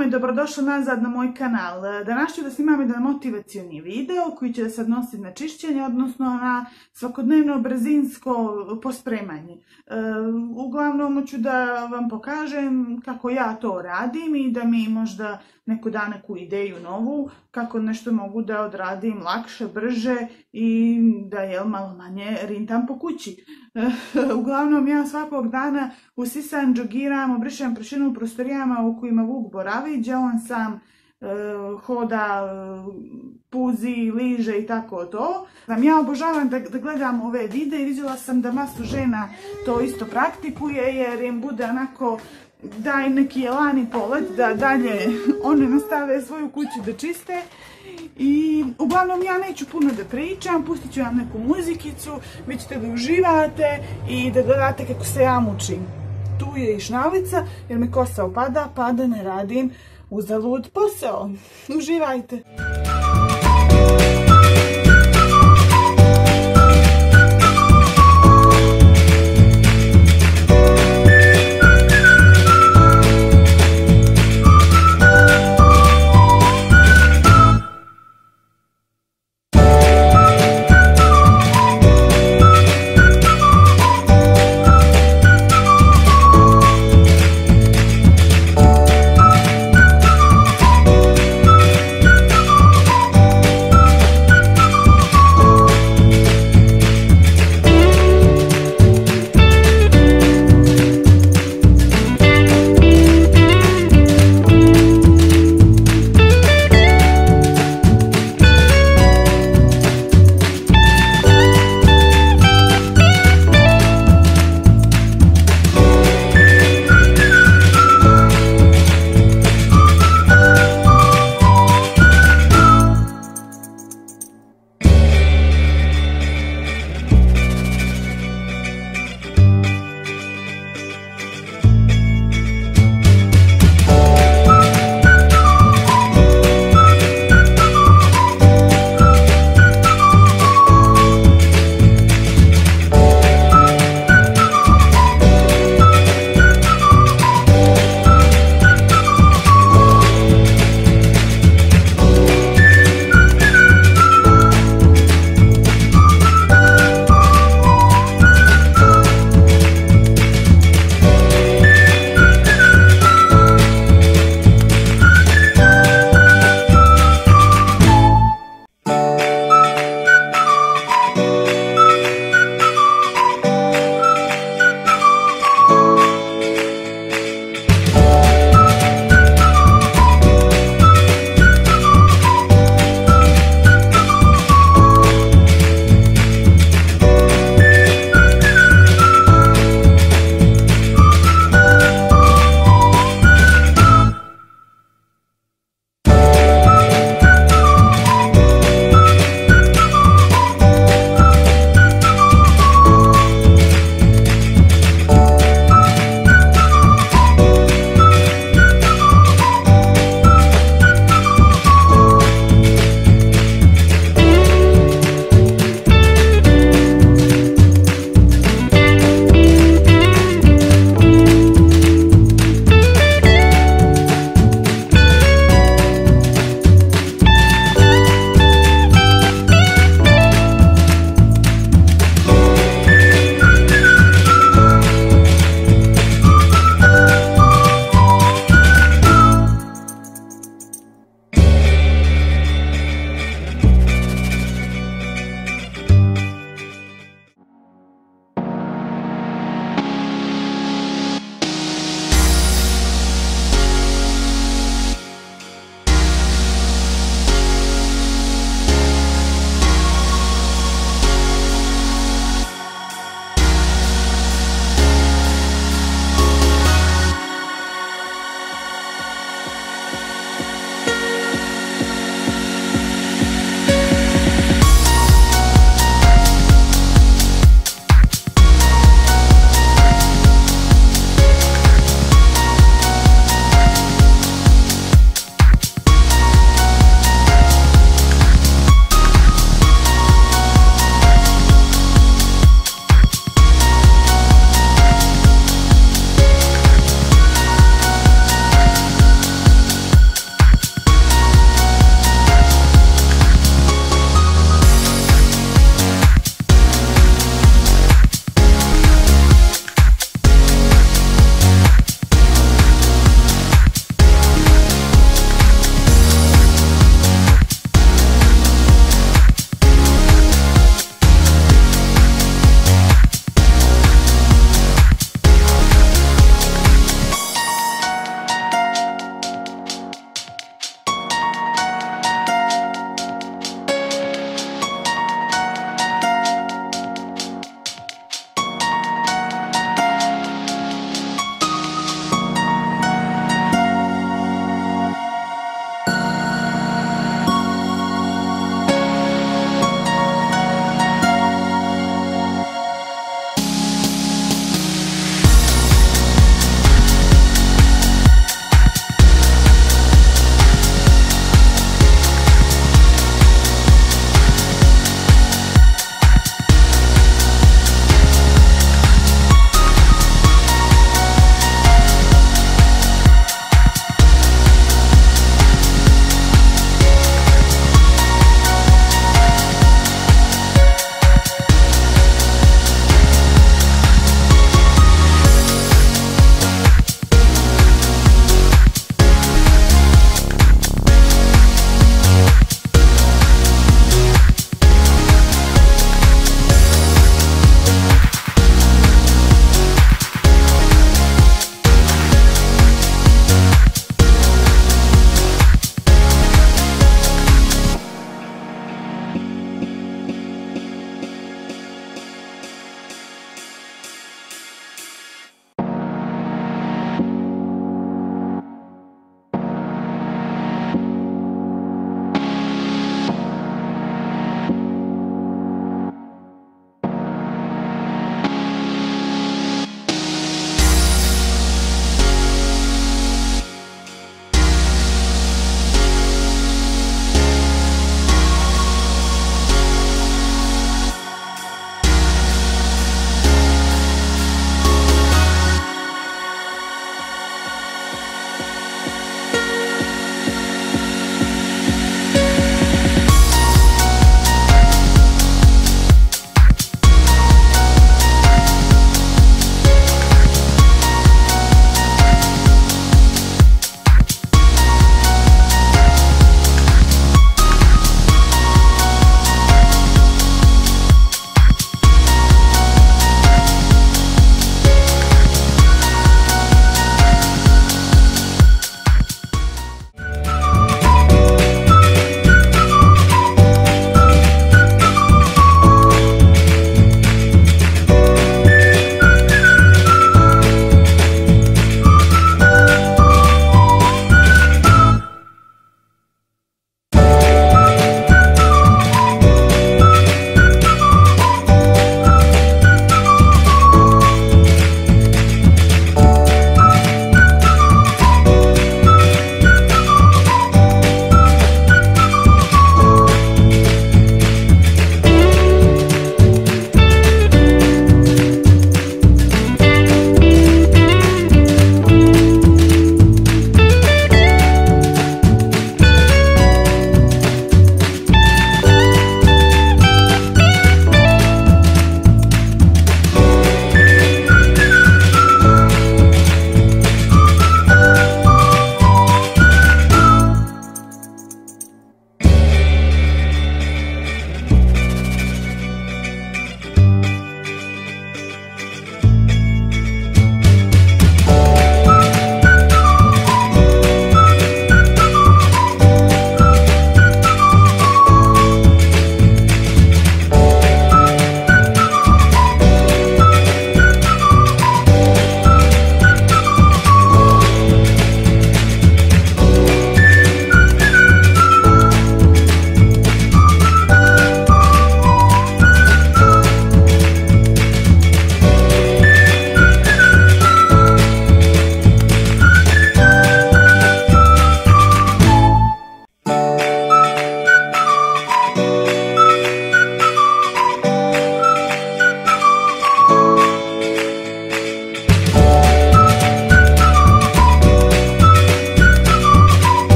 vama i dobrodošli nazad na moj kanal. Danas ću da snimam jedan motivacioni video koji će da se odnosi na čišćenje, odnosno na svakodnevno brzinsko pospremanje. Uglavnom ću da vam pokažem kako ja to radim i da mi možda neku da neku ideju novu, kako nešto mogu da odradim lakše, brže i da malo manje rintam po kući. Uglavnom ja svakog dana usisam, džogiram, obrišem prašinu u prostorijama u kojima Vuk boravi, gdje on sam hoda, puzi, liže i tako to. Ja obožavam da gledam ove videe i vidjela sam da masu žena to isto praktikuje jer im bude onako daj neki elan i polet da dalje one nastave svoju kuću da čiste. I uglavnom ja neću puno da pričam, pustit ću vam neku muzikicu, vi ćete da uživate i da gledate kako se ja mučim. Tu je i šnalica jer mi kosa opada pa da ne radim uzalud posao. Uživajte!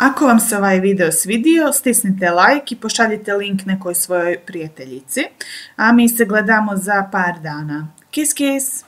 Ako vam se ovaj video svidio, stisnite like i pošaljite link nekoj svojoj prijateljici. A mi se gledamo za par dana. Kiss, kiss!